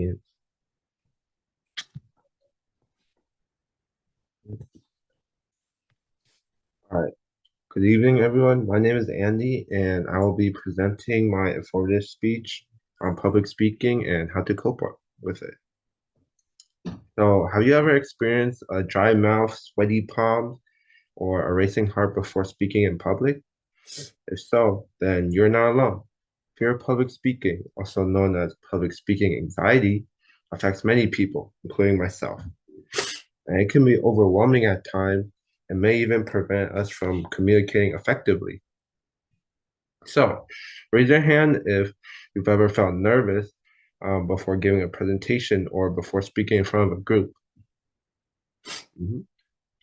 Yeah. All right. Good evening, everyone. My name is Andy, and I will be presenting my informative speech on public speaking and how to cope with it. So, have you ever experienced a dry mouth, sweaty palms, or a racing heart before speaking in public? If so, then you're not alone. Fear of public speaking, also known as public speaking anxiety, affects many people, including myself. And it can be overwhelming at times and may even prevent us from communicating effectively. So, raise your hand if you've ever felt nervous before giving a presentation or before speaking in front of a group. Mhm.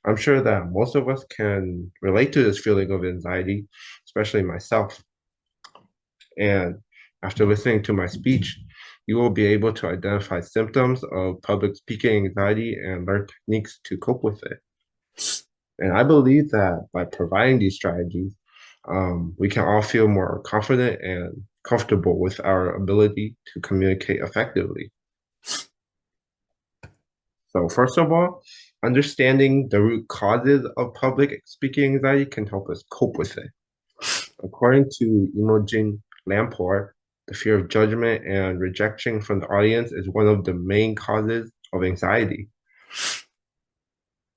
I'm sure that most of us can relate to this feeling of anxiety, especially myself. And after listening to my speech, you will be able to identify symptoms of public speaking anxiety and learn techniques to cope with it. And I believe that by providing these strategies, we can all feel more confident and comfortable with our ability to communicate effectively. So, first of all, understanding the root causes of public speaking anxiety can help us cope with it. According to Imogen Lamport, the fear of judgment and rejection from the audience is one of the main causes of anxiety.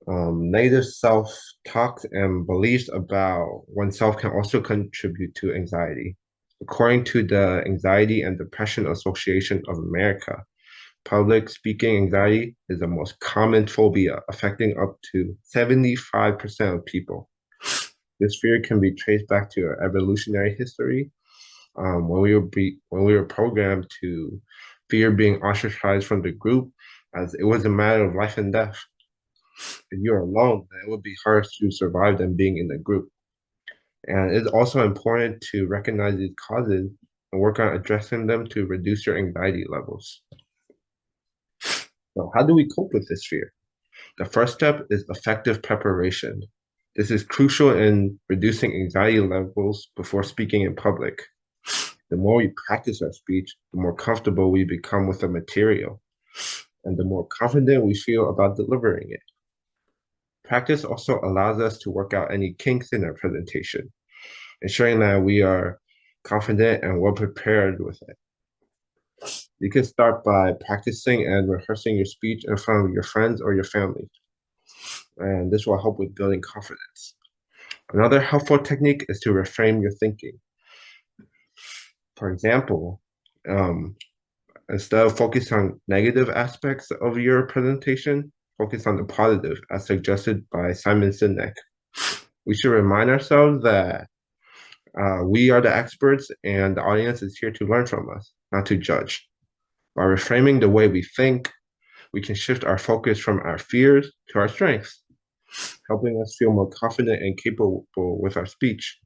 Negative self talk and beliefs about oneself can also contribute to anxiety. According to the Anxiety and Depression Association of America, public speaking anxiety is the most common phobia, affecting up to 75% of people. This fear can be traced back to our evolutionary history, when we were programmed to fear being ostracized from the group, as it was a matter of life and death. If you're alone, then it would be hard to survive than being in a group. And it's also important to recognize these causes and work on addressing them to reduce your anxiety levels. So, how do we cope with this fear? The first step is effective preparation. This is crucial in reducing anxiety levels before speaking in public. The more we practice our speech, the more comfortable we become with the material, and the more confident we feel about delivering it. Practice also allows us to work out any kinks in our presentation, ensuring that we are confident and well prepared with it. You can start by practicing and rehearsing your speech in front of your friends or your family, and this will help with building confidence. Another helpful technique is to reframe your thinking. For example, um, instead of focus on negative aspects of your presentation, focus on the positive, as suggested by Simon Sinek. We should remind ourselves that we are the experts and the audience is here to learn from us, not to judge. By reframing the way we think, we can shift our focus from our fears to our strengths, helping us feel more confident and capable with our speech.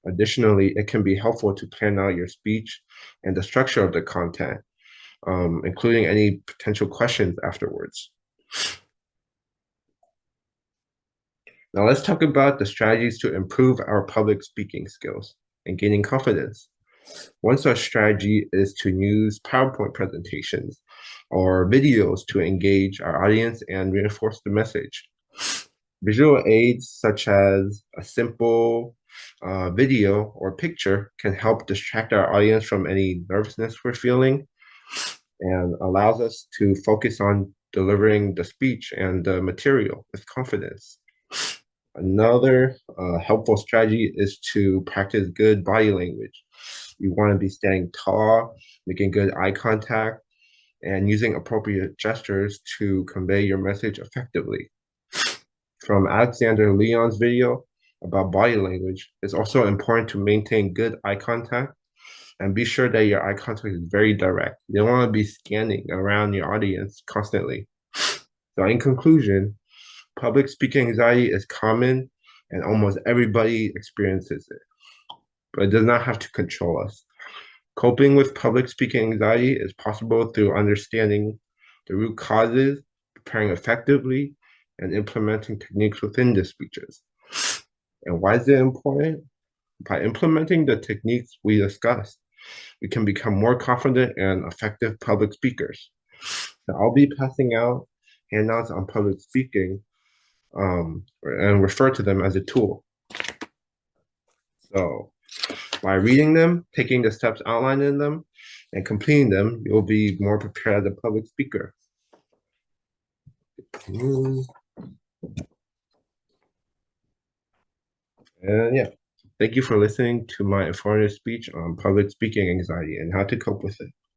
Additionally, it can be helpful to plan out your speech and the structure of the content, including any potential questions afterwards. Now, let's talk about the strategies to improve our public speaking skills and gaining confidence. One such strategy is to use PowerPoint presentations or videos to engage our audience and reinforce the message. Visual aids such as a simple video or picture can help distract our audience from any nervousness we're feeling and allows us to focus on delivering the speech and the material with confidence. Another helpful strategy is to practice good body language. You want to be standing tall, making good eye contact, and using appropriate gestures to convey your message effectively. From Alexander Leon's video about body language, it's also important to maintain good eye contact and be sure that your eye contact is very direct. You don't want to be scanning around your audience constantly. So, in conclusion, public speaking anxiety is common and almost everybody experiences it, but it does not have to control us. Coping with public speaking anxiety is possible through understanding the root causes, preparing effectively, and implementing techniques within the speeches. And why is it important? By implementing the techniques we discussed, we can become more confident and effective public speakers. So I'll be passing out handouts on public speaking and refer to them as a tool. So by reading them, taking the steps outlined in them, and completing them, you'll be more prepared as a public speaker. And yeah, thank you for listening to my informative speech on public speaking anxiety and how to cope with it.